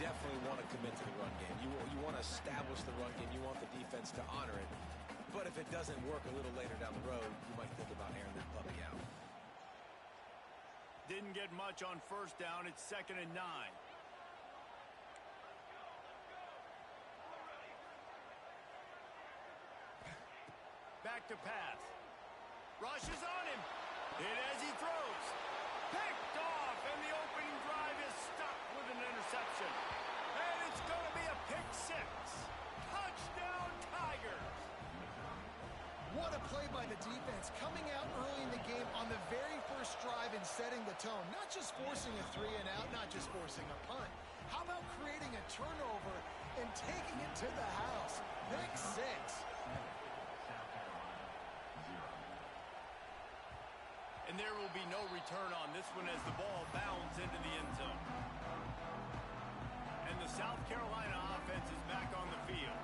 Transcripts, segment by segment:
definitely want to commit to the run game. You want to establish the run game. You want the defense to honor it. But if it doesn't work a little later down the road, you might think about airing that puppy out. Didn't get much on first down. It's 2nd and 9. Back to pass. Rushes on him. Hit as he throws. Picked off, and the opening drive is stopped with an interception. And it's going to be a pick six. Touchdown, Tigers. What a play by the defense, coming out early in the game on the very first drive and setting the tone. Not just forcing a 3-and-out, not just forcing a punt. How about creating a turnover and taking it to the house? Pick six. And there will be no return on this one as the ball bounds into the end zone. And the South Carolina offense is back on the field.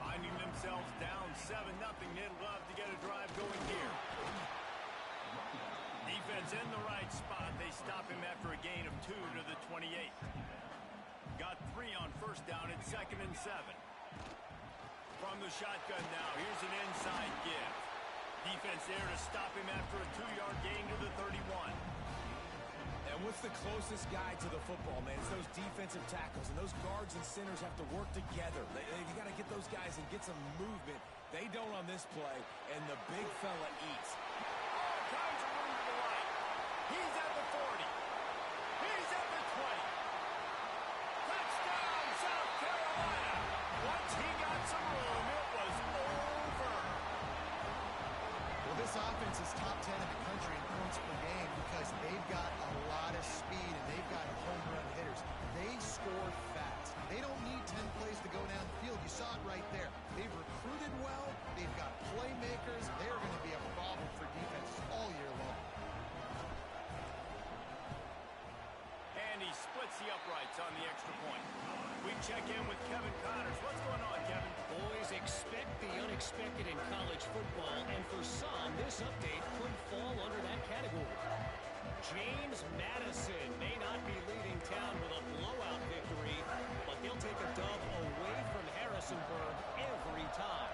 Finding themselves down 7-0, they'd love to get a drive going here. Defense in the right spot. They stop him after a gain of 2 to the 28. Got 3 on first down at 2nd and 7. From the shotgun now, here's an inside give. Defense there to stop him after a 2-yard gain to the 31. And what's the closest guy to the football, man? It's those defensive tackles, and those guards and centers have to work together. You got to get those guys and get some movement. They don't on this play, and the big fella eats. All kinds of room to the right. He's at the 40. He's at the 20. Touchdown, South Carolina. Once he got some room, it was over. Well, this offense is top 10 in the country in points per game because they've got a lot of speed and they've got home run hitters. They score fast. They don't need 10 plays to go down the field. You saw it right there. They've recruited well. They've got playmakers. They're going to be a problem for defenses all year long. And he splits the uprights on the extra point. We check in with Kevin Connors. What's going on, Kevin? Boys, expect the unexpected in college football, and for some, this update could fall under that category. James Madison may not be leaving town with a blowout victory, but they'll take a dub away from Harrisonburg every time.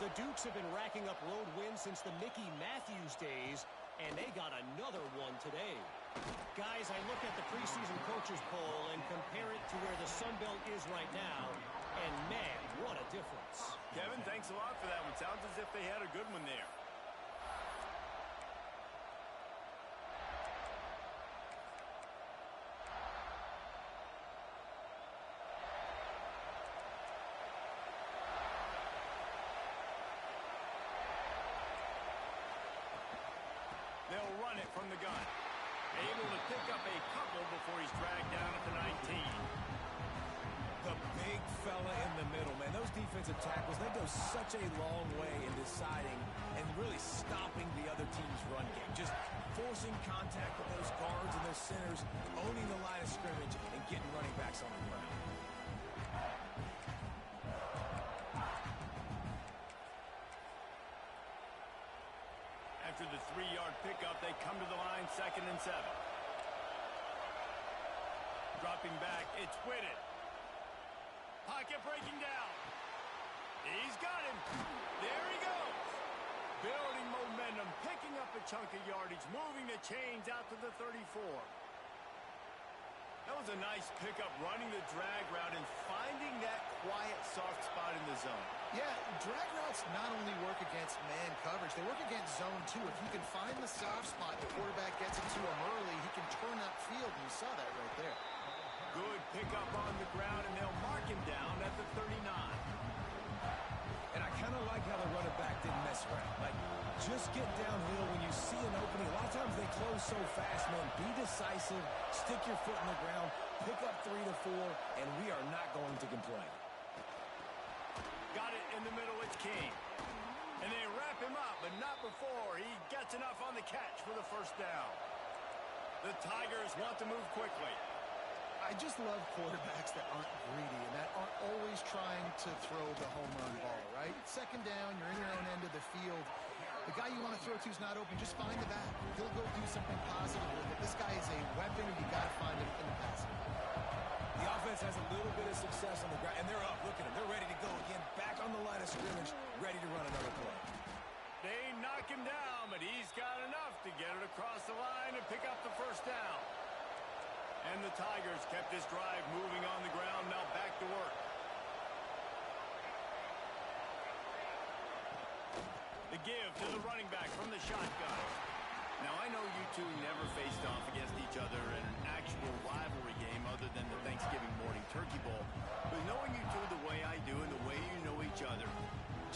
The Dukes have been racking up road wins since the Mickey Matthews days, and they got another one today. Guys, I look at the preseason coaches poll and compare it to where the Sun Belt is right now, and man, what a difference. Kevin, thanks a lot for that one. Sounds as if they had a good one there. They'll run it from the gun. Able to pick up a couple before he's dragged down at the 19. The big fella in the middle, man. Those defensive tackles, they go such a long way in deciding and really stopping the other team's run game. Just forcing contact with those guards and those centers, owning the line of scrimmage, and getting running backs on the ground. After the 3-yard pickup, they come to the line, 2nd and 7. Dropping back, it's Whitted. Pocket breaking down. He's got him. There he goes. Building momentum, picking up a chunk of yardage, moving the chains out to the 34. That was a nice pickup, running the drag route and finding that quiet, soft spot in the zone. Yeah, drag routes not only work against man coverage, they work against zone too. If you can find the soft spot, the quarterback gets it to him early, he can turn upfield, and you saw that right there. Good pickup on the ground, and they'll mark him down at the 39. And I kind of like how the running back didn't mess around. Like, just get downhill when you see an opening. A lot of times they close so fast, man. Be decisive, stick your foot in the ground, pick up 3 to 4, and we are not going to complain. Got it in the middle, it's King. And they wrap him up, but not before he gets enough on the catch for the first down. The Tigers want to move quickly. I just love quarterbacks that aren't greedy and that aren't always trying to throw the home run ball, right? 2nd down, you're in your own end of the field. The guy you want to throw to is not open. Just find the back. He'll go do something positive with it. This guy is a weapon, and you got to find him in the passing. The offense has a little scrimmage, ready to run another play. They knock him down, but he's got enough to get it across the line and pick up the first down. And the Tigers kept this drive moving on the ground. Now back to work. The give to the running back from the shotgun. Now, I know you two never faced off against each other in an actual rivalry game other than the Thanksgiving morning turkey bowl. But knowing you two the way I do and the way you know each other,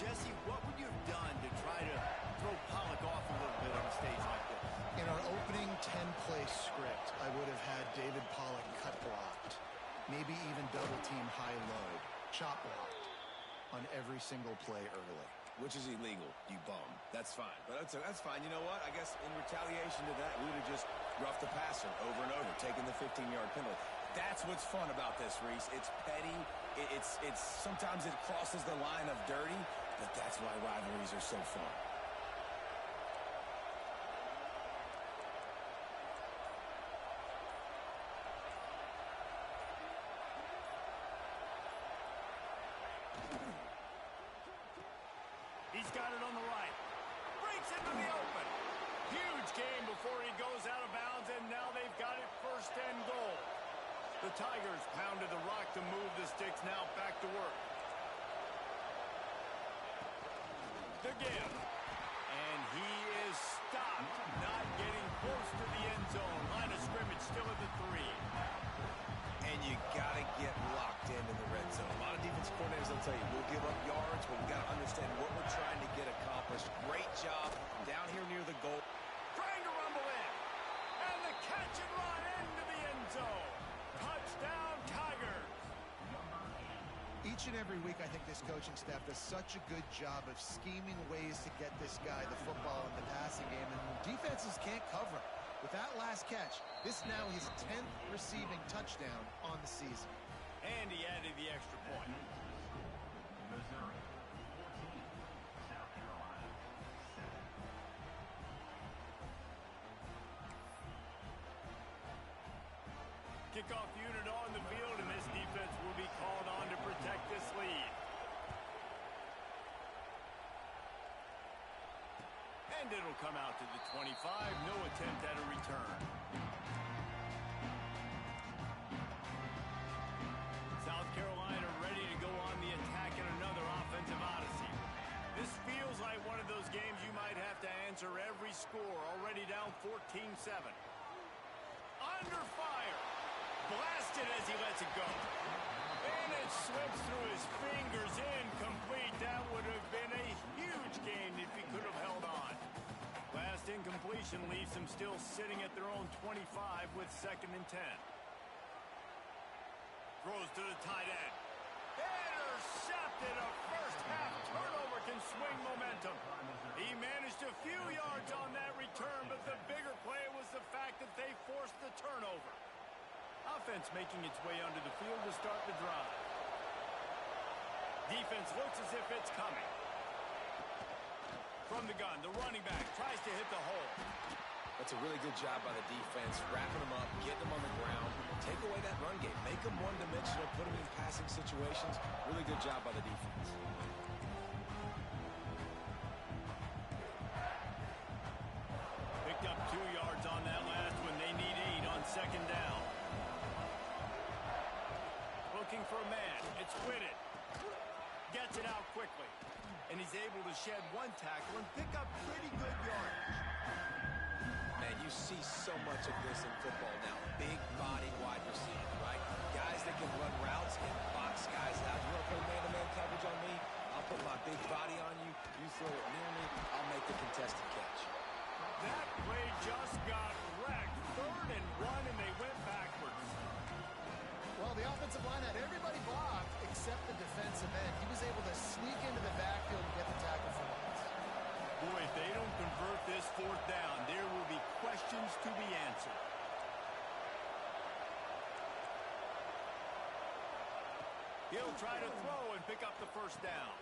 Jesse, what would you have done to try to throw Pollock off a little bit on a stage like this? In our opening 10-play script, I would have had David Pollock cut blocked, maybe even double-team high-low, chop blocked on every single play early. Which is illegal, you bum. That's fine. But that's fine. You know what? I guess in retaliation to that, we would have just roughed the passer over and over, taking the 15-yard penalty. That's what's fun about this, Reese. It's petty. It's sometimes it crosses the line of dirty, but that's why rivalries are so fun. He's got it on the right. Breaks into the open. Huge game before he goes out of bounds, and now they've got it first and goal. The Tigers pounded the rock to move the sticks. Now back to work. The give. And he is stopped, not getting close to the end zone. Line of scrimmage still at the 3. And you got to get locked in the red zone. A lot of defensive coordinators will tell you, we'll give up yards, but we've got to understand what we're trying to get accomplished. Great job down here near the goal. Trying to rumble in. And the catch and run into the end zone. Touchdown, Tigers. Each and every week, I think this coaching staff does such a good job of scheming ways to get this guy the football in the passing game, and defenses can't cover him. With that last catch, this now his 10th receiving touchdown on the season. And he added the extra point. Missouri 14, South Carolina 7. Kickoff unit on the field, and this defense will be called on to protect this lead. And it'll come out to the 25. No attempt at a return. South Carolina ready to go on the attack in another offensive odyssey. This feels like one of those games you might have to answer every score. Already down 14-7. Under fire. Blasted as he lets it go. And it slips through his fingers. Incomplete. That would have been a huge gain if he could have held on. Last incompletion leaves them still sitting at their own 25 with 2nd and 10. Throws to the tight end. Intercepted. A first-half turnover can swing momentum. He managed a few yards on that return, but the bigger play was the fact that they forced the turnover. Offense making its way onto the field to start the drive. Defense looks as if it's coming. From the gun, the running back tries to hit the hole. That's a really good job by the defense, wrapping them up, getting them on the ground, take away that run game, make them one-dimensional, put them in passing situations. Really good job by the defense. Picked up 2 yards on that last one. They need 8 on 2nd down. Looking for a man. It's Whitted. Gets it out quickly. And he's able to shed 1 tackle and pick up pretty good yardage. Man, you see so much of this in football now. Big body wide receiver, right? Guys that can run routes and box guys out. You want to play man-to-man coverage on me? I'll put my big body on you. You throw it near me, I'll make the contested catch. That play just got wrecked. 3rd and 1, and they went backwards. Well, the offensive line had everybody blocked except the defensive end. He was able to sneak into the backfield and get the tackle for once. Boy, if they don't convert this 4th down, there will be questions to be answered. He'll try to throw and pick up the first down.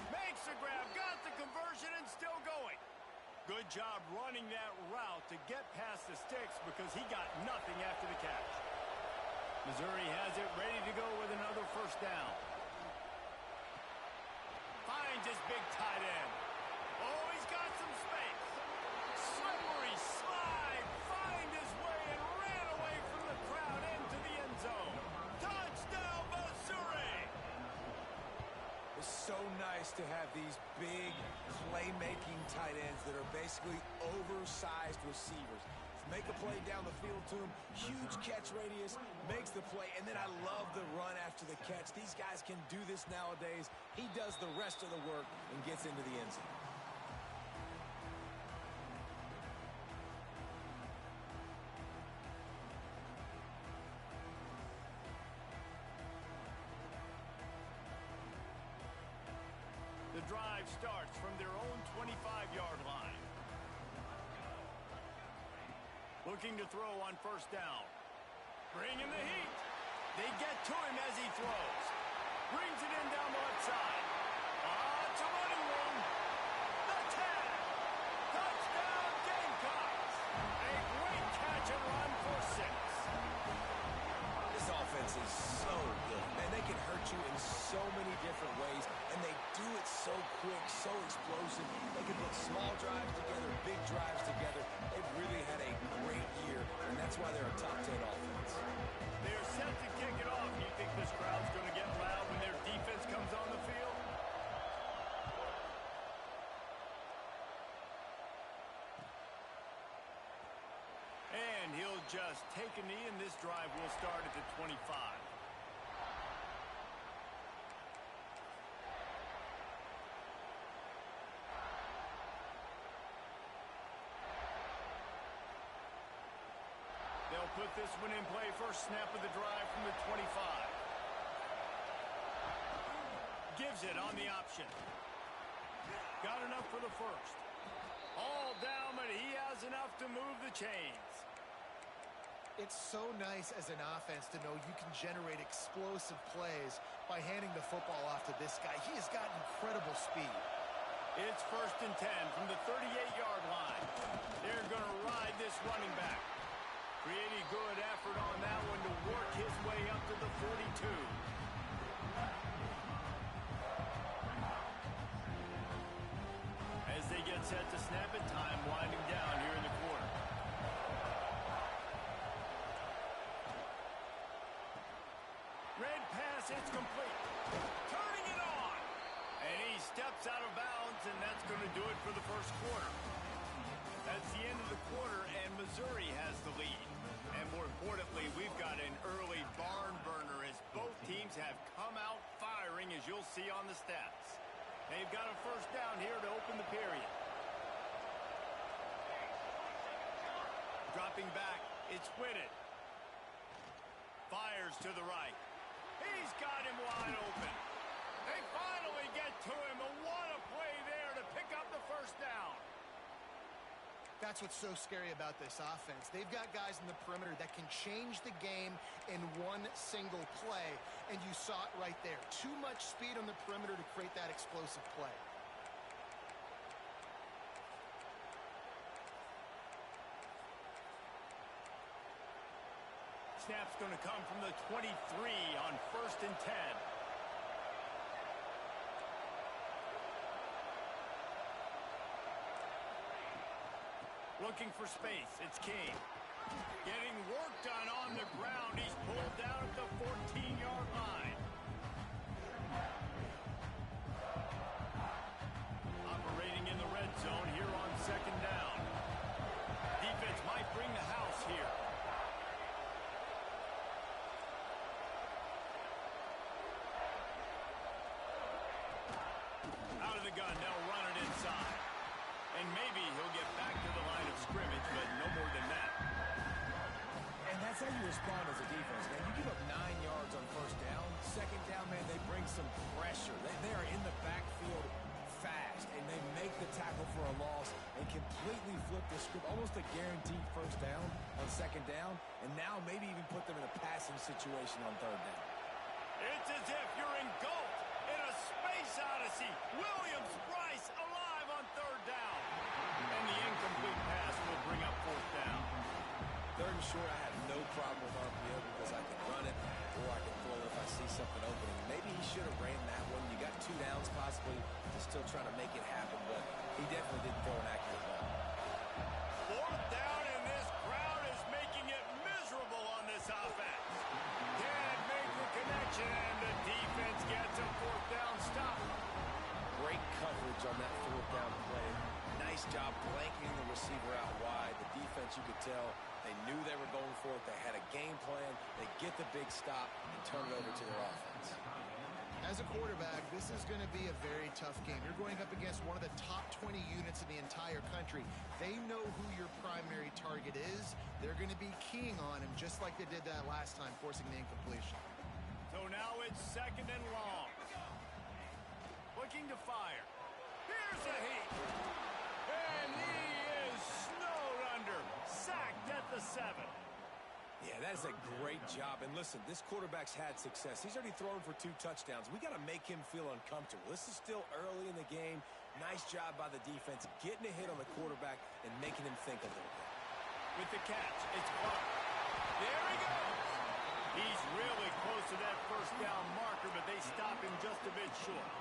Makes the grab, got the conversion, and still going. Good job running that route to get past the sticks because he got nothing after the catch. Missouri has it ready to go with another first down. Finds nice to have these big playmaking tight ends that are basically oversized receivers. Make a play down the field to him, huge catch radius, makes the play, and then I love the run after the catch. These guys can do this nowadays. He does the rest of the work and gets into the end zone. The drive starts from their own 25-yard line. Looking to throw on first down. Bringing the heat. They get to him as he throws. Brings it in down the left side. It's a running room. The tag. Touchdown Gamecocks. A great catch and run for 6. This offense is so good. Man, they can hurt you in so many different ways, and they do it so quick, so explosive. They can put small drives together, big drives together. They've really had a great year, and that's why they're a top 10 offense. They're set to kick it off. You think this crowd's going to get loud when their defense comes on the field? And he'll just take a knee, and this drive will start at the 25. They'll put this one in play. First snap of the drive from the 25. Gives it on the option. Got enough for the first. All down, but he has enough to move the chains. It's so nice as an offense to know you can generate explosive plays by handing the football off to this guy. He has got incredible speed. It's 1st and 10 from the 38-yard line. They're going to ride this running back. Pretty good effort on that one to work his way up to the 42. As they get set to snap it, time winding down here in the quarter. Red pass, it's complete. Turning it on. And he steps out of bounds, and that's going to do it for the first quarter. That's the end of the quarter, and Missouri has the lead. And more importantly, we've got an early barn burner as both teams have come out firing, as you'll see on the stats. They've got a first down here to open the period. Dropping back, it's Whitted. Fires to the right. He's got him wide open. They finally get to him, and what a play there to pick up the first down. That's what's so scary about this offense. They've got guys in the perimeter that can change the game in one single play, and you saw it right there. Too much speed on the perimeter to create that explosive play. Snap's going to come from the 23 on 1st and 10. Looking for space, it's King. Getting work done on the ground. He's pulled down at the 14-yard line. Operating in the red zone here on 2nd down. Defense might bring the house here. Out of the gun, they'll run it inside. And maybe he'll get back to the line of scrimmage, but no more than that. And that's how you respond as a defense, man. You give up 9 yards on first down. 2nd down, man, they bring some pressure. They are in the backfield fast, and they make the tackle for a loss and completely flip the script. Almost a guaranteed first down on 2nd down, and now maybe even put them in a passing situation on 3rd down. It's as if you're engulfed in a space odyssey. Williams, Bryce, alive on 3rd down. And the incomplete pass will bring up 4th down. 3rd and short, I have no problem with RPO because I can run it or I can throw it if I see something opening. Maybe he should have ran that one. You got 2 downs possibly to still try to make it happen, but he definitely didn't throw an accurate ball. 4th down, and this crowd is making it miserable on this offense. Can't make the connection, and the defense gets a 4th down stop. great coverage on that fourth down play. Nice job blanketing the receiver out wide. The defense, you could tell, they knew they were going for it. They had a game plan. They get the big stop and turn it over to their offense. As a quarterback, this is going to be a very tough game. You're going up against one of the top 20 units in the entire country. They know who your primary target is. They're going to be keying on him just like they did that last time, forcing the incompletion. So now it's 2nd and long. Looking to fire. Here's a heat. And he is snowed under. Sacked at the 7. Yeah, that is a great job. And listen, this quarterback's had success. He's already thrown for 2 touchdowns. We got to make him feel uncomfortable. This is still early in the game. Nice job by the defense, getting a hit on the quarterback and making him think a little bit. With the catch, it's caught. There he goes. He's really close to that first down marker, but they stop him just a bit short.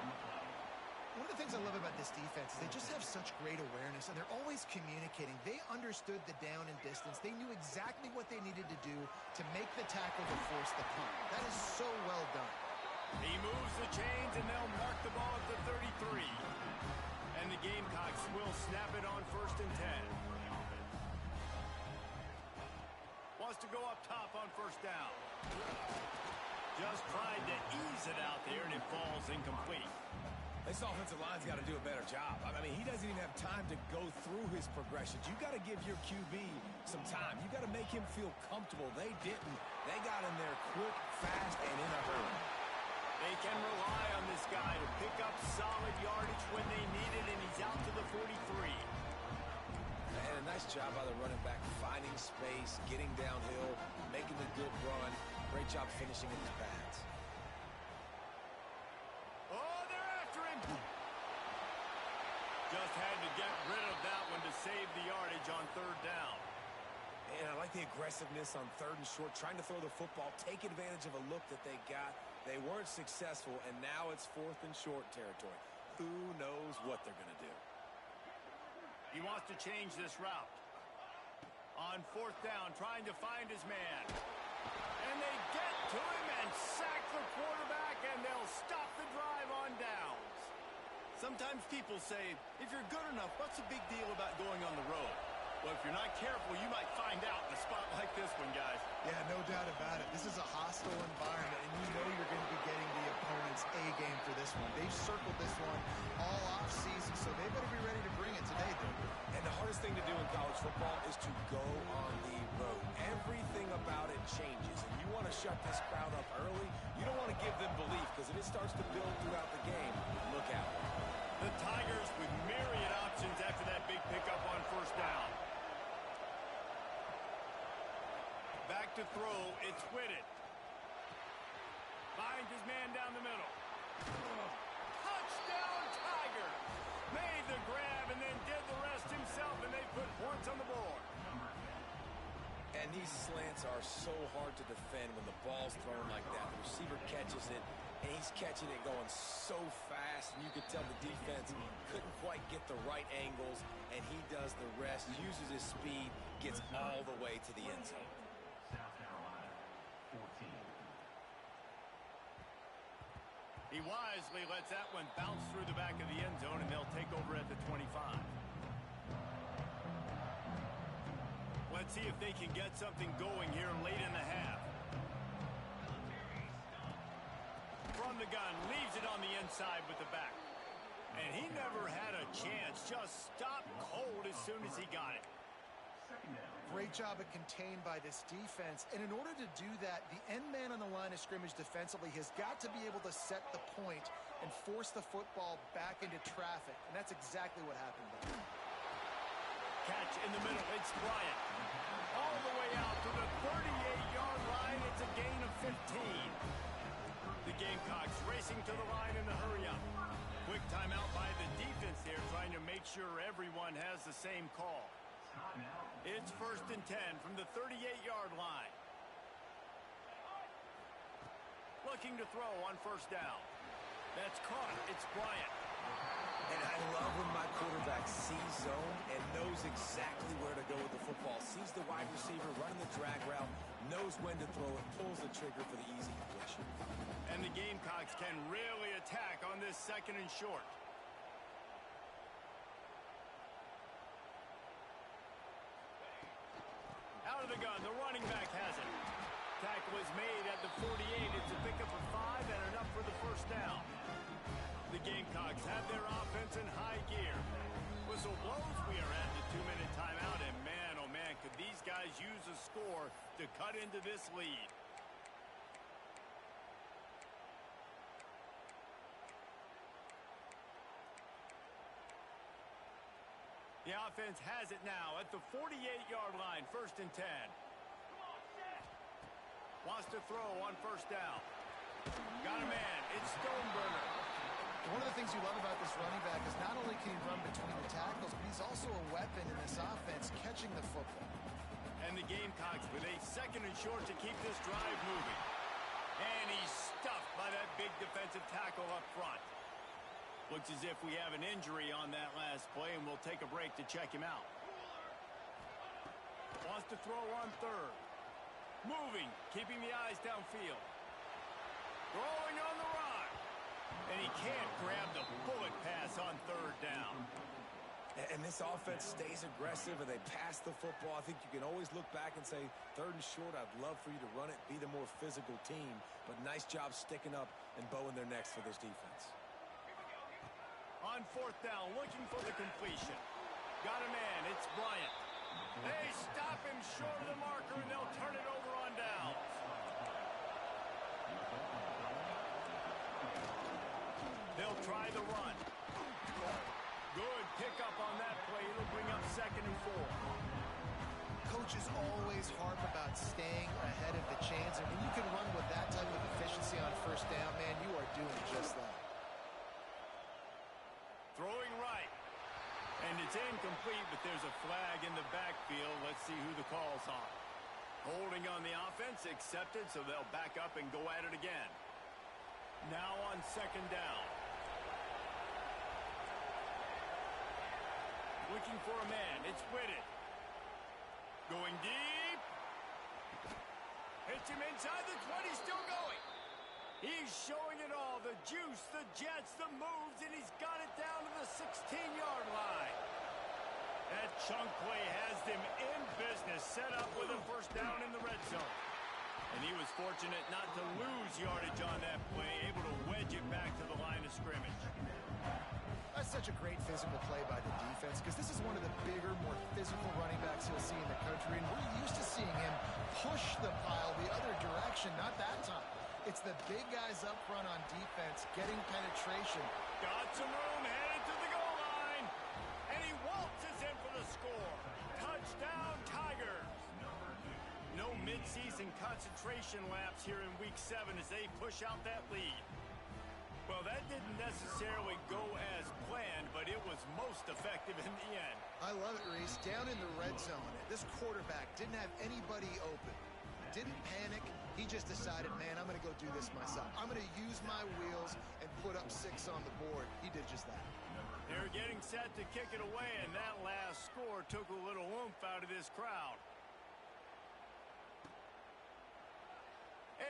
One of the things I love about this defense is they just have such great awareness, and they're always communicating. They understood the down and distance. They knew exactly what they needed to do to make the tackle to force the punt. That is so well done. He moves the chains, and they'll mark the ball at the 33. And the Gamecocks will snap it on 1st and 10. Wants to go up top on 1st down. Just tried to ease it out there, and it falls incomplete. This offensive line's got to do a better job. I mean, he doesn't even have time to go through his progressions. You got to give your QB some time. You got to make him feel comfortable. They didn't. They got in there quick, fast, and in a hurry. They can rely on this guy to pick up solid yardage when they need it, and he's out to the 43. And a nice job by the running back, finding space, getting downhill, making the good run. Great job finishing in his pads. Just had to get rid of that one to save the yardage on 3rd down. And I like the aggressiveness on 3rd and short, trying to throw the football, take advantage of a look that they got. They weren't successful, and now it's 4th and short territory. Who knows what they're going to do? He wants to change this route. On 4th down, trying to find his man. And they get to him and sack the quarterback, and they'll stop the drive on downs. Sometimes people say, if you're good enough, what's the big deal about going on the road? Well, if you're not careful, you might find out in a spot like this one, guys. Yeah, no doubt about it. This is a hostile environment, and you know you're going to be getting the opponent's A game for this one. They've circled this one all offseason, so they better be ready to bring it today, though. And the hardest thing to do in college football is to go on the road. Everything about it changes, and you want to shut this crowd up early. You don't want to give them belief, because if it starts to build throughout the game, look out. The Tigers with myriad options after that big pickup on 1st down. Back to throw, it's Whitted. Finds his man down the middle. Touchdown Tigers! Made the grab and then did the rest himself, and they put points on the board. And these slants are so hard to defend when the ball's thrown like that. The receiver catches it, and he's catching it going so fast, and you could tell the defense couldn't quite get the right angles, and he does the rest, uses his speed, gets all the way to the end zone. South Carolina, 14. He wisely lets that one bounce through the back of the end zone, and they'll take over at the 25. Let's see if they can get something going here late in the half. From the gun, leaves it on the inside with the back. And he never had a chance, just stopped cold as soon as he got it. Great job at contained by this defense. And in order to do that, the end man on the line of scrimmage defensively has got to be able to set the point and force the football back into traffic. And that's exactly what happened there. Catch in the middle, it's Bryant. All the way out to the 38-yard line, it's a gain of 15. The Gamecocks racing to the line in the hurry-up. Quick timeout by the defense there, trying to make sure everyone has the same call. It's 1st and 10 from the 38-yard line. Looking to throw on 1st down. That's caught. It's Bryant. And I love when my quarterback sees zone and knows exactly where to go with the football. Sees the wide receiver running the drag route, knows when to throw it, pulls the trigger for the easy completion. And the Gamecocks can really attack on this 2nd and short. running back has it. Tackle is made at the 48. It's a pickup of 5 and enough for the first down. The Gamecocks have their offense in high gear. Whistle blows. We are at the 2-minute timeout, and man, oh man, could these guys use a score to cut into this lead. The offense has it now at the 48-yard line, 1st and 10. Wants to throw on first down. Got a man. It's Stoneburner. One of the things you love about this running back is not only can he run between the tackles, but he's also a weapon in this offense catching the football. And the Gamecocks with a 2nd and short to keep this drive moving. And he's stuffed by that big defensive tackle up front. Looks as if we have an injury on that last play, and we'll take a break to check him out. Wants to throw on 3rd. Moving, keeping the eyes downfield. Throwing on the run. And he can't grab the bullet pass on 3rd down. And this offense stays aggressive and they pass the football. I think you can always look back and say, 3rd and short, I'd love for you to run it, be the more physical team. But nice job sticking up and bowing their necks for this defense. On 4th down, looking for the completion. Got a man, it's Bryant. They stop him short of the marker, and they'll turn it over on down. They'll try the run. Good pickup on that play. It'll bring up 2nd and 4. Coaches always harp about staying ahead of the chains, and when you can run with that type of efficiency on 1st down, man, you are doing just that. Throwing right. And it's incomplete, but there's a flag in the backfield. Let's see who the call's on. Holding on the offense, accepted, so they'll back up and go at it again. Now on 2nd down. Looking for a man. It's Whitted. Going deep. Hits him inside the 20, still going. He's showing it all, the juice, the jets, the moves, and he's got it down to the 16-yard line. That chunk play has them in business, set up with a 1st down in the red zone. And he was fortunate not to lose yardage on that play, able to wedge it back to the line of scrimmage. That's such a great physical play by the defense because this is one of the bigger, more physical running backs you'll see in the country, and we're used to seeing him push the pile the other direction, not that time. It's the big guys up front on defense getting penetration. Got some room, headed to the goal line. And he waltzes in for the score. Touchdown, Tigers. No midseason concentration laps here in Week 7 as they push out that lead. Well, that didn't necessarily go as planned, but it was most effective in the end. I love it, Reese. Down in the red zone, this quarterback didn't have anybody open. Didn't panic. He just decided, man, I'm going to go do this myself. I'm going to use my wheels and put up 6 on the board. He did just that. They're getting set to kick it away, and that last score took a little oomph out of this crowd.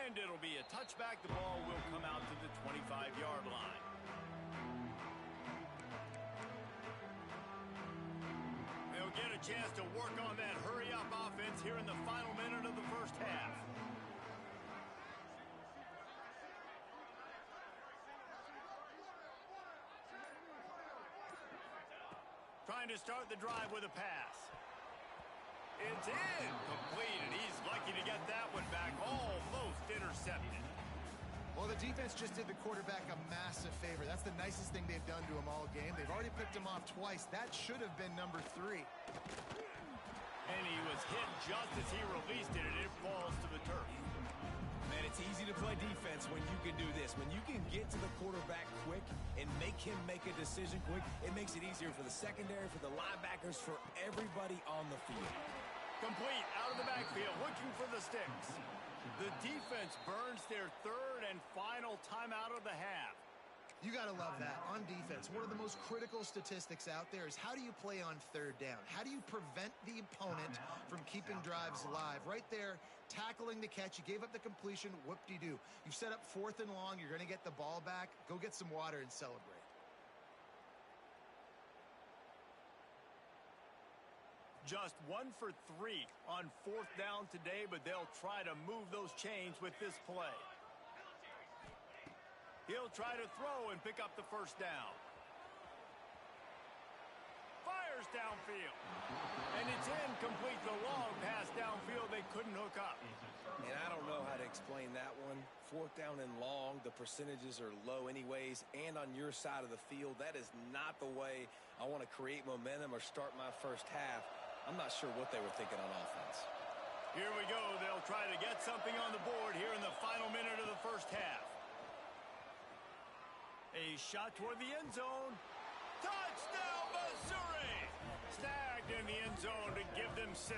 And it'll be a touchback. The ball will come out to the 25-yard line. They'll get a chance to work on that hurry-up offense here in the final minute of the 1st half. Trying to start the drive with a pass. It's in. Complete, and he's lucky to get that one back. Almost intercepted. Well, the defense just did the quarterback a massive favor. That's the nicest thing they've done to him all game. They've already picked him off twice. That should have been number 3. And he was hit just as he released it, and it falls to the turf. Man, it's easy to play defense when you can do this. When you can get to the quarterback quick and make him make a decision quick, it makes it easier for the secondary, for the linebackers, for everybody on the field. Complete, out of the backfield, looking for the sticks. The defense burns their 3rd and final timeout of the half. You got to love that. On defense, one of the most critical statistics out there is how do you play on 3rd down? How do you prevent the opponent from keeping drives alive? Right there, tackling the catch. You gave up the completion. Whoop-de-doo. You set up 4th and long. You're going to get the ball back. Go get some water and celebrate. Just 1 for 3 on 4th down today, but they'll try to move those chains with this play. He'll try to throw and pick up the first down. Fires downfield. And it's incomplete. The long pass downfield they couldn't hook up. And I don't know how to explain that one. 4th down and long, the percentages are low anyways, and on your side of the field, that is not the way I want to create momentum or start my first half. I'm not sure what they were thinking on offense. Here we go. They'll try to get something on the board here in the final minute of the first half. A shot toward the end zone. Touchdown, Missouri! Snagged in the end zone to give them 6.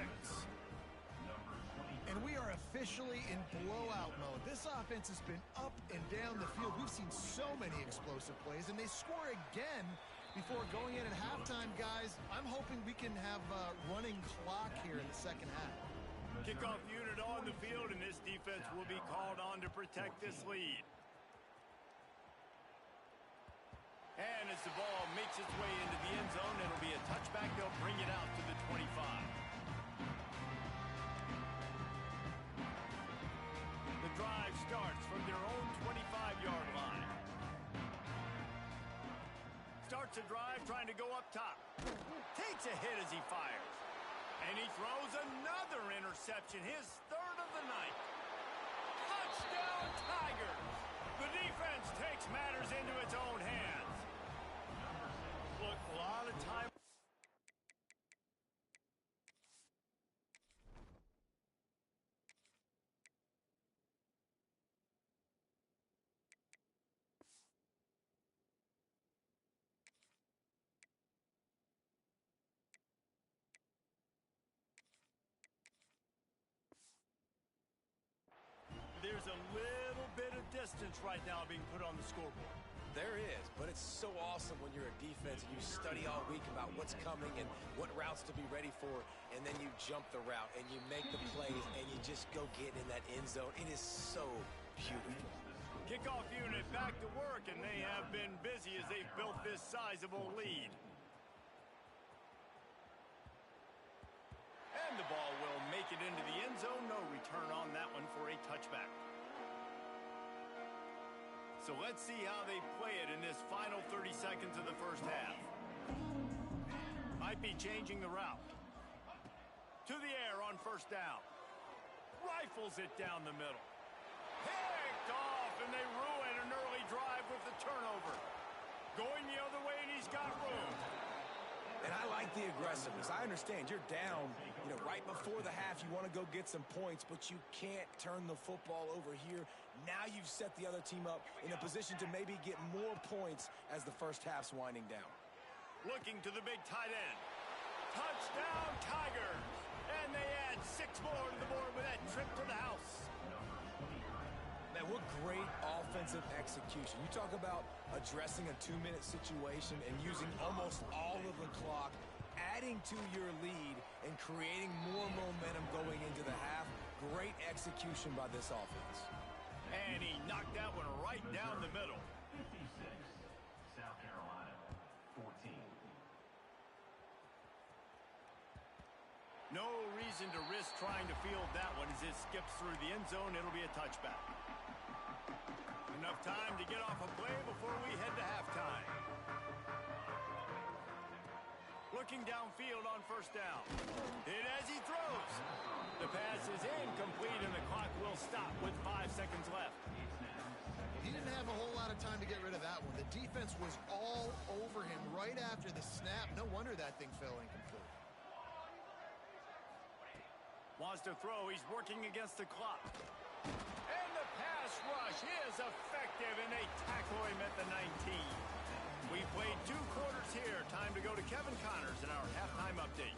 And we are officially in blowout mode. This offense has been up and down the field. We've seen so many explosive plays, and they score again before going in at halftime, guys. I'm hoping we can have a running clock here in the second half. Kickoff unit on the field, and this defense will be called on to protect this lead. And as the ball makes its way into the end zone, it'll be a touchback. They'll bring it out to the 25. The drive starts from their own 25-yard line. Starts a drive trying to go up top. Takes a hit as he fires. And he throws another interception, his 3rd of the night. Touchdown, Tigers! The defense takes matters into its own hands. Look, a lot of time. There's a little bit of distance right now being put on the scoreboard. There is, but it's so awesome when you're a defense and you study all week about what's coming and what routes to be ready for, and then you jump the route and you make the plays and you just go get in that end zone. It is so beautiful. Kickoff unit back to work, and they have been busy as they've built this sizable lead. And the ball will make it into the end zone. No return on that one for a touchback. So let's see how they play it in this final 30 seconds of the first half. Might be changing the route. To the air on 1st down. Rifles it down the middle. Picked off, and they ruin an early drive with the turnover. Going the other way, and he's got room. And I like the aggressiveness. I understand you're down, right before the half. You want to go get some points, but you can't turn the football over here. Now you've set the other team up in a position to maybe get more points as the first half's winding down. Looking to the big tight end. Touchdown, Tigers! And they add 6 more to the board with that trip to the house. Man, what great offensive execution. You talk about addressing a 2-minute situation and using almost all of the clock, adding to your lead and creating more momentum going into the half. Great execution by this offense. And he knocked that one right down the middle. 56, South Carolina, 14. No reason to risk trying to field that one as it skips through the end zone. It'll be a touchback. Enough time to get off a play before we head to halftime. Looking downfield on 1st down. Hit as he throws. The pass is incomplete, and the clock will stop with 5 seconds left. He didn't have a whole lot of time to get rid of that one. The defense was all over him right after the snap. No wonder that thing fell incomplete. Wants to throw. He's working against the clock. And the pass rush is effective, and they tackle him at the 19. We played 2 quarters here. Time to go to Kevin Connors in our halftime update.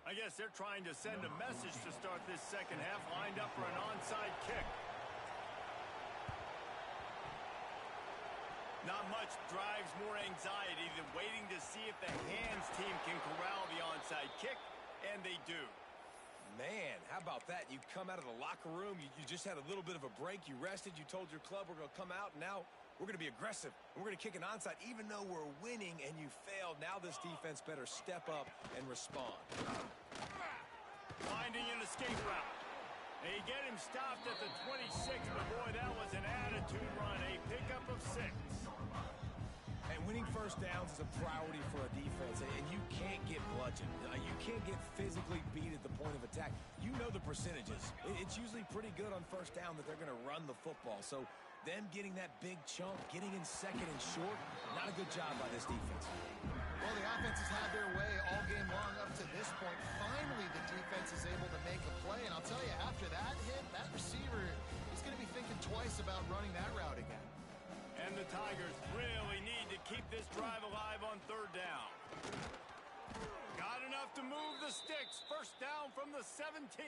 I guess they're trying to send a message to start this second half, lined up for an onside kick. Not much drives more anxiety than waiting to see if the hands team can corral the onside kick, and they do. Man, how about that? You come out of the locker room, you just had a little bit of a break, you rested, you told your club we're going to come out, and now we're going to be aggressive, and we're going to kick an onside even though we're winning and you failed. Now this defense better step up and respond. Finding an escape route. They get him stopped at the 26, but boy, that was an attitude run. A pickup of 6. And winning first downs is a priority for a defense, and you can't get bludgeoned. You can't get physically beat at the point of attack. You know the percentages. It's usually pretty good on first down that they're going to run the football. So them getting that big chunk, getting in second and short, not a good job by this defense. Well, the offense has had their way all game long up to this point. Finally, the defense is able to make a play, and I'll tell you, after that hit, that receiver is going to be thinking twice about running that route again. And the Tigers really need to keep this drive alive on third down. Got enough to move the sticks. First down from the 17.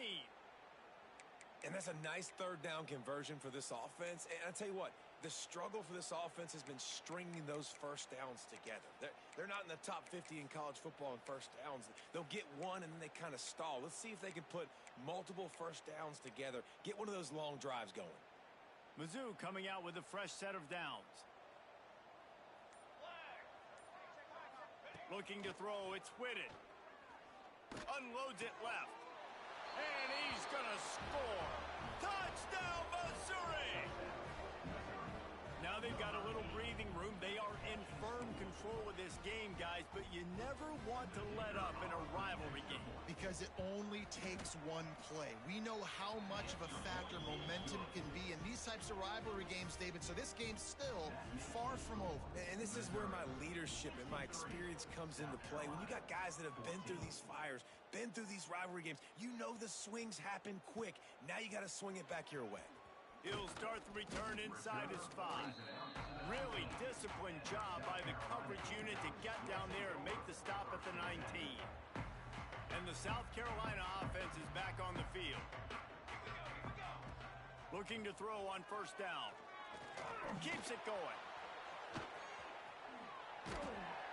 And that's a nice third down conversion for this offense. And I tell you what, the struggle for this offense has been stringing those first downs together. They're not in the top 50 in college football in first downs. They'll get one and then they kind of stall. Let's see if they can put multiple first downs together, get one of those long drives going. Mizzou coming out with a fresh set of downs. Looking to throw, it's Whitted. Unloads it left. And he's going to score. Touchdown, Missouri! Now they've got a little breathing room. They are in firm control of this game, guys, but you never want to let up in a rivalry game. Because it only takes one play. We know how much of a factor momentum can be in these types of rivalry games, David, so this game's still far from over. And this is where my leadership and my experience comes into play. When you got guys that have been through these fires, been through these rivalry games, you know the swings happen quick. Now you got to swing it back your way. He'll start the return inside his 5. Really disciplined job by the coverage unit to get down there and make the stop at the 19. And the South Carolina offense is back on the field. Looking to throw on first down. Keeps it going.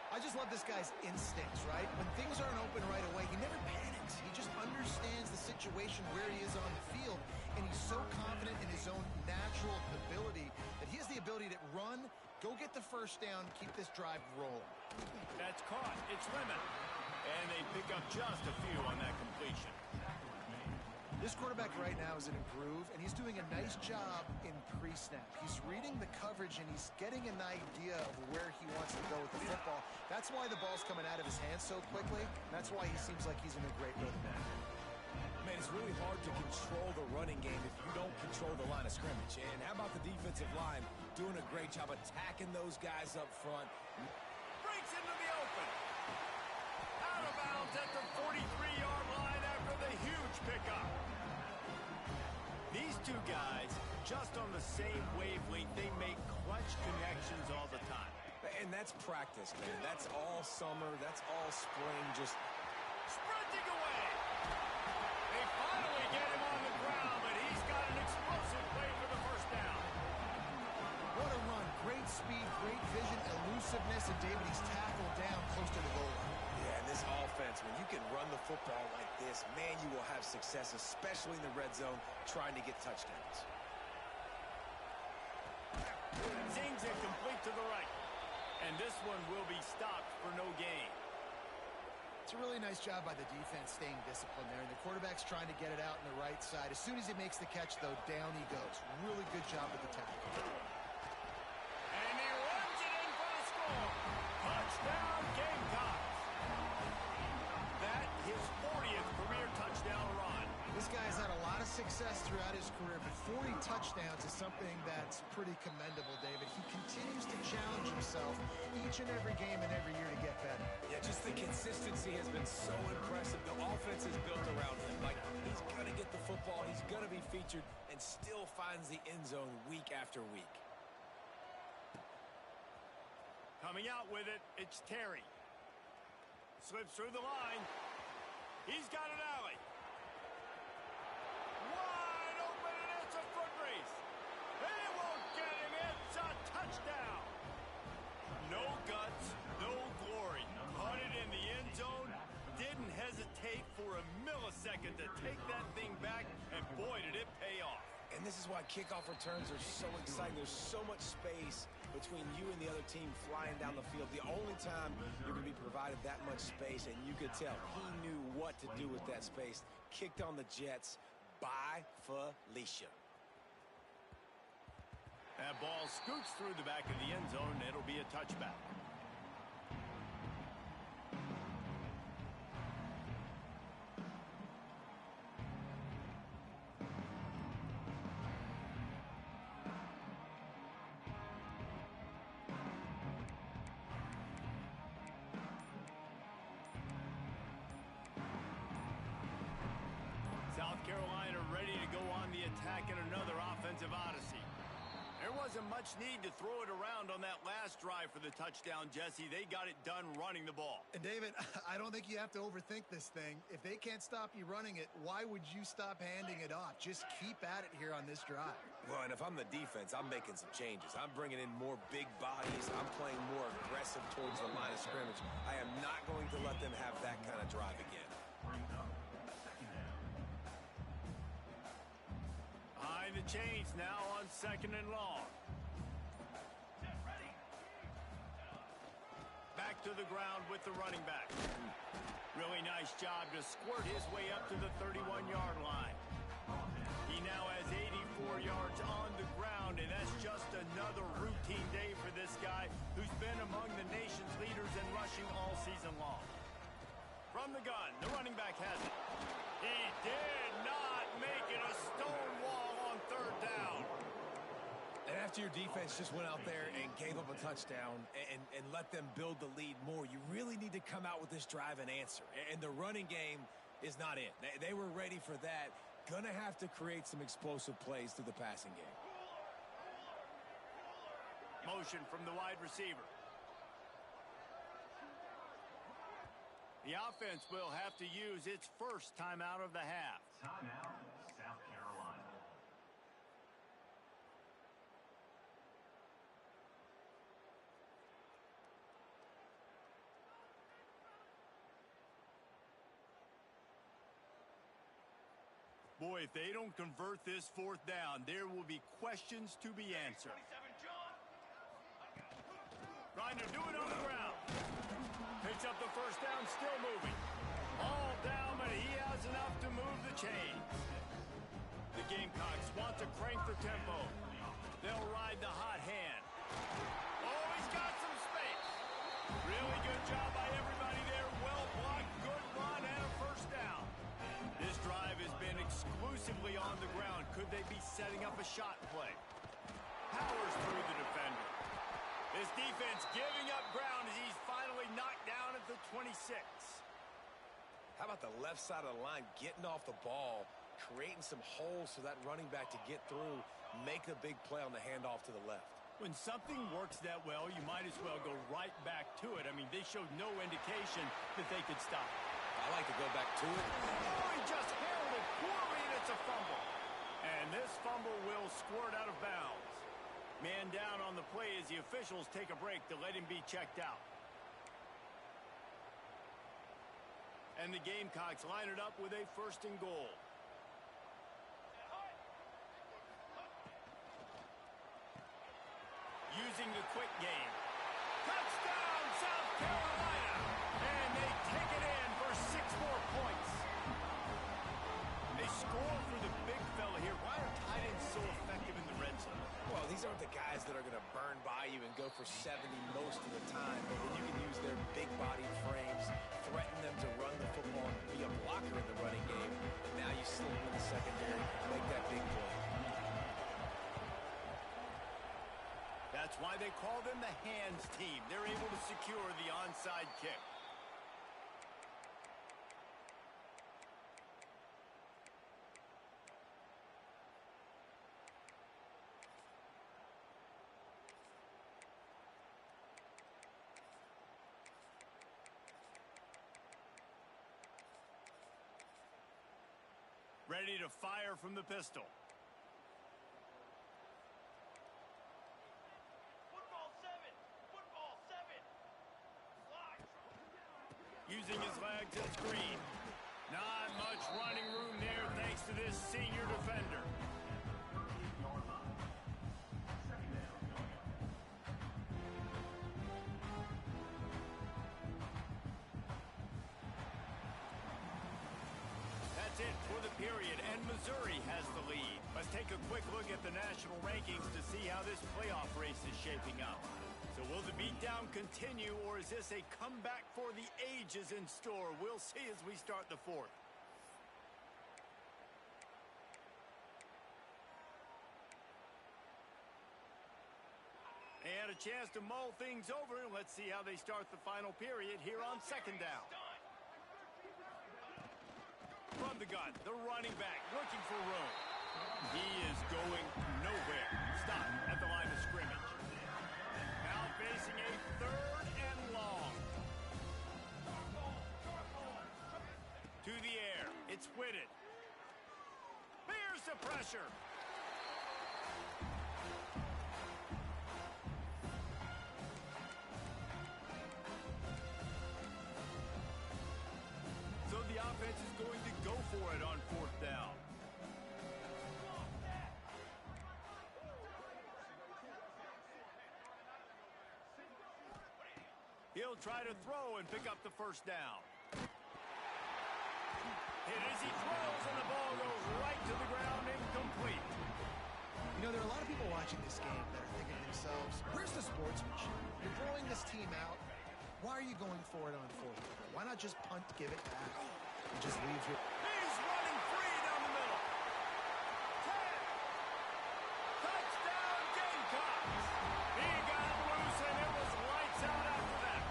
I just love this guy's instincts, right? When things aren't open right away, he never panics. He just understands the situation where he is on the field, and he's so confident in his own natural ability that he has the ability to run, go get the first down, keep this drive rolling. That's caught. It's Lemon. And they pick up just a few on that completion. This quarterback right now is in a groove, and he's doing a nice job in pre-snap. He's reading the coverage, and he's getting an idea of where he wants to go with the football. That's why the ball's coming out of his hands so quickly. That's why he seems like he's in a great rhythm now. Man, it's really hard to control the running game if you don't control the line of scrimmage. And how about the defensive line doing a great job attacking those guys up front? Breaks into the open. Out of bounds at the 43-yard line after the huge pickup. These two guys, just on the same wavelength, they make clutch connections all the time. And that's practice, man. That's all summer. That's all spring. Just sprinting away. They finally get him on the ground, but he's got an explosive play for the first down. What a run. Great speed, great vision, elusiveness, and David, he's tackled down close to the goal line. Yeah, and this offense, when you can run the football like this, man, you will have success, especially in the red zone, trying to get touchdowns. Zings it complete to the right. And this one will be stopped for no gain. It's a really nice job by the defense staying disciplined there, and the quarterback's trying to get it out on the right side. As soon as he makes the catch, though, down he goes. Really good job with the tackle. And he runs it in for the score. Touchdown, Gamecocks. That his 40th career touchdown run. This guy's had a lot of success throughout his career, but 40 touchdowns is something that's pretty commendable, David. He continues to challenge himself each and every game and every year to get better. Yeah, just the consistency has been so impressive. The offense is built around him. Like, he's going to get the football, he's going to be featured, and still finds the end zone week after week. Coming out with it, it's Terry. Slips through the line. He's got an alley. Wide open, and it's a foot race. They won't get him. It's a touchdown. No guts, no glory. Caught it in the end zone. Didn't hesitate for a millisecond to take that thing back, and boy, did it pay off. And this is why kickoff returns are so exciting. There's so much space between you and the other team flying down the field. The only time you're going to be provided that much space, and you could tell he knew what to do with that space. Kicked on the Jets by Felicia. That ball scoots through the back of the end zone. It'll be a touchback. South Carolina ready to go on the attack in another offensive odyssey. There wasn't much need to throw it around on that last drive for the touchdown, Jesse. They got it done running the ball. And David, I don't think you have to overthink this thing. If they can't stop you running it, why would you stop handing it off? Just keep at it here on this drive. Well, and if I'm the defense, I'm making some changes. I'm bringing in more big bodies. I'm playing more aggressive towards the line of scrimmage. I am not going to let them have that kind of drive again. Behind the chains now on 2nd and long. Back to the ground with the running back. Really nice job to squirt his way up to the 31-yard line. He now has 84 yards on the ground, and that's just another routine day for this guy who's been among the nation's leaders in rushing all season long. From the gun, the running back has it. He did not make it a stone wall on 3rd down. And after your defense just went out there and gave up a touchdown and let them build the lead more, you really need to come out with this drive and answer. And the running game is not in. They were ready for that. Gonna have to create some explosive plays through the passing game. Motion from the wide receiver. The offense will have to use its first timeout of the half. Timeout, South Carolina. Boy, if they don't convert this 4th down, there will be questions to be answered. Trying to do it on the ground. Picks up the 1st down, still moving. All down, but he has enough to move the chains. The Gamecocks want to crank the tempo. They'll ride the hot hand. Oh, he's got some space. Really good job by everybody there. Well blocked, good run, and a 1st down. This drive has been exclusively on the ground. Could they be setting up a shot play? Powers through the defender. This defense giving up ground as he's finally knocked down at the 26. How about the left side of the line getting off the ball, creating some holes for that running back to get through, make a big play on the handoff to the left. When something works that well, you might as well go right back to it. I mean, they showed no indication that they could stop it. I like to go back to it. Oh, he just handled it poorly, and it's a fumble. And this fumble will squirt out of bounds. Man down on the play as the officials take a break to let him be checked out. And the Gamecocks line it up with a 1st and goal. Using the quick game. Touchdown, South Carolina! And they take it in for 6 more points. They score for the big fella here. Why are tight ends so effective in the red zone? Well, these aren't the guys that are going to burn by you and go for 70 most of the time, but when you can use their big-bodied frames, threaten them to run the football and be a blocker in the running game, and now you slip them in the secondary, make that big play. That's why they call them the hands team. They're able to secure the onside kick. Ready to fire from the pistol. Using his legs as screen. Not much running room there thanks to this senior defender. it for the period, and Missouri has the lead. Let's take a quick look at the national rankings to see how this playoff race is shaping up. So will the beatdown continue, or is this a comeback for the ages in store? We'll see as we start the fourth. And a chance to mull things over. Let's see how they start the final period here on second down. From the gun, the running back looking for room. He is going nowhere. Stop at the line of scrimmage. Now facing a third and long. To the air. It's Whitted. Here's the pressure. So the offense is going to go for it on fourth down. He'll try to throw and pick up the first down. Hit as he throws, and the ball goes right to the ground, incomplete. You know, there are a lot of people watching this game that are thinking to themselves, where's the sportsmanship? You're blowing this team out. Why are you going for it on fourth? Why not just punt, give it back, and just leave here? He's running free down the middle. 10. Touchdown, Gamecocks. He got loose, and it was lights out after that.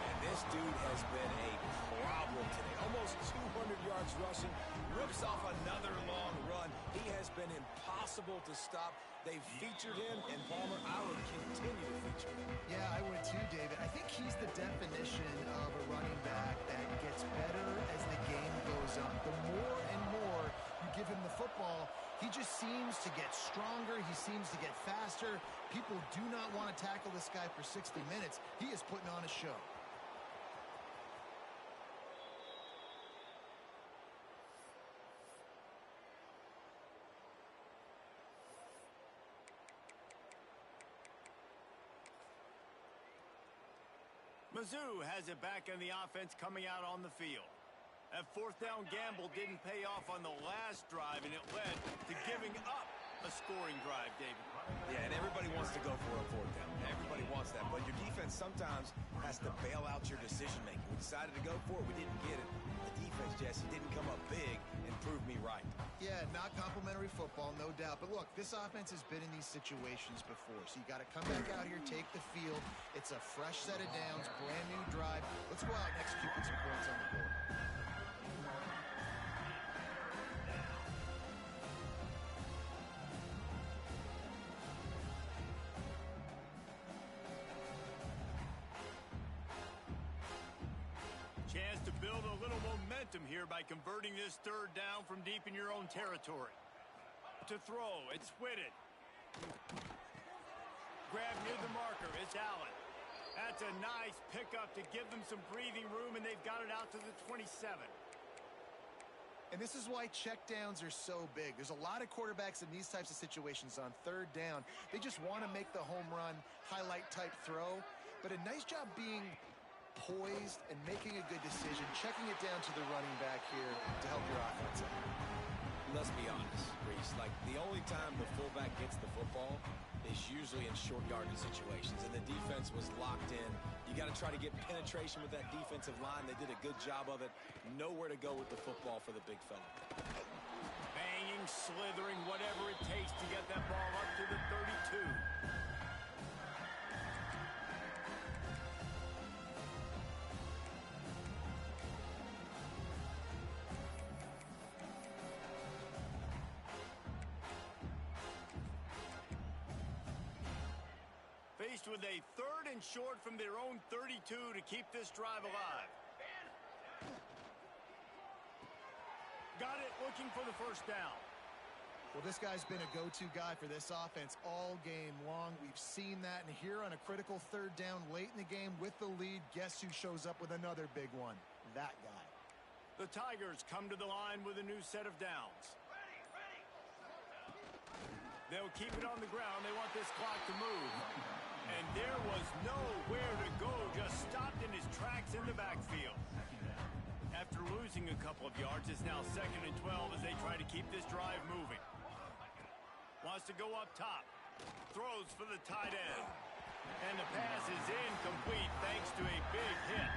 And this dude has been a problem today. Almost 200 yards rushing. Rips off another long run. He has been impossible to stop. They've featured him, and Palmer, I would continue to feature him. Yeah, I would too, David. I think he's the definition of a running back that gets better as the game goes on. The more and more you give him the football, he just seems to get stronger. He seems to get faster. People do not want to tackle this guy for 60 minutes. He is putting on a show. Mizzou has it back in the offense coming out on the field. That fourth down gamble didn't pay off on the last drive, and it led to giving up a scoring drive, David. Yeah, and everybody wants to go for a fourth down. Everybody wants that, but your defense sometimes has to bail out your decision-making. We decided to go for it. We didn't get it. The defense, Jesse, didn't come up big and prove me right. Yeah, not complimentary football, no doubt. But look, this offense has been in these situations before. So you got to come back out here, take the field. It's a fresh set of downs, brand new drive. Let's go out and execute with some points on the board. Chance to build a little momentum here by converting this third down from deep in your own territory. To throw, it's Whitted. Grab near the marker, it's Allen. That's a nice pickup to give them some breathing room, and they've got it out to the 27. And this is why checkdowns are so big. There's a lot of quarterbacks in these types of situations on third down. They just want to make the home run, highlight-type throw. But a nice job being poised and making a good decision, checking it down to the running back here to help your offense out. Let's be honest, Reese. Like, the only time the fullback gets the football is usually in short yardage situations, and the defense was locked in. You got to try to get penetration with that defensive line. They did a good job of it. Nowhere to go with the football for the big fella. Banging, slithering, whatever it takes to get that ball up to the 32. Faced with a third and short from their own 32 to keep this drive alive. Got it, looking for the first down. Well, this guy's been a go-to guy for this offense all game long. We've seen that, and here on a critical third down late in the game with the lead, guess who shows up with another big one? That guy. The Tigers come to the line with a new set of downs. They'll keep it on the ground. They want this clock to move. And there was nowhere to go, just stopped in his tracks in the backfield. After After losing a couple of yards, it's now 2nd and 12 as they try to keep this drive moving. Wants to go up top. Throws for the tight end. And the pass is incomplete thanks to a big hit.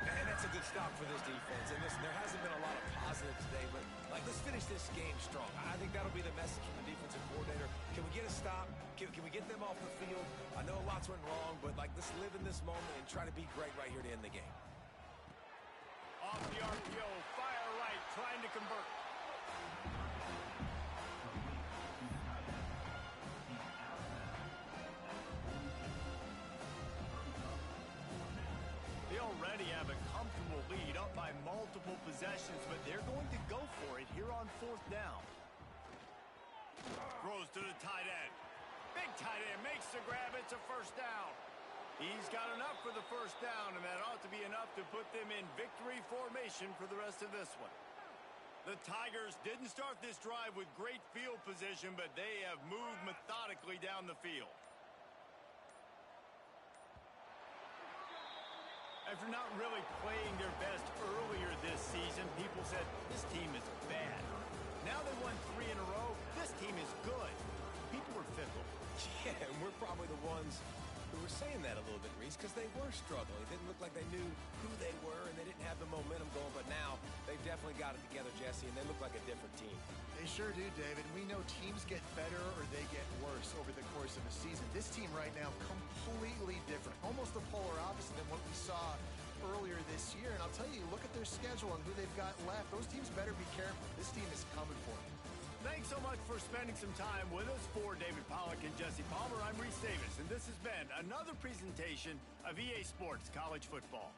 And that's a good stop for this defense. And listen, there hasn't been a lot of positive today, but, let's finish this game strong. I think that'll be the message from the defensive coordinator. Can we get a stop? Can we get them off the field? I know lots went wrong, but, let's live in this moment and try to be great right here to end the game. Off the RPO, fire right, trying to convert. They already have a comfortable lead up by multiple possessions, but they're going to go for it here on 4th down. Throws to the tight end. Big tight end makes the grab. It's a 1st down. He's got enough for the 1st down, and that ought to be enough to put them in victory formation for the rest of this one. The Tigers didn't start this drive with great field position, but they have moved methodically down the field. After not really playing their best earlier this season, people said this team is bad. Now they won 3 in a row. This team is good. People were fickle. Yeah, and we're probably the ones who were saying that a little bit, Reese, because they were struggling. It didn't look like they knew who they were, and they didn't have the momentum going. But now they've definitely got it together, Jesse, and they look like a different team. They sure do, David. We know teams get better or they get worse over the course of a season. This team right now, completely different. Almost the polar opposite than what we saw earlier this year. And I'll tell you, look at their schedule and who they've got left. Those teams better be careful. This team is coming for them. Thanks so much for spending some time with us. For David Pollack and Jesse Palmer, I'm Reese Davis, and this has been another presentation of EA Sports College Football.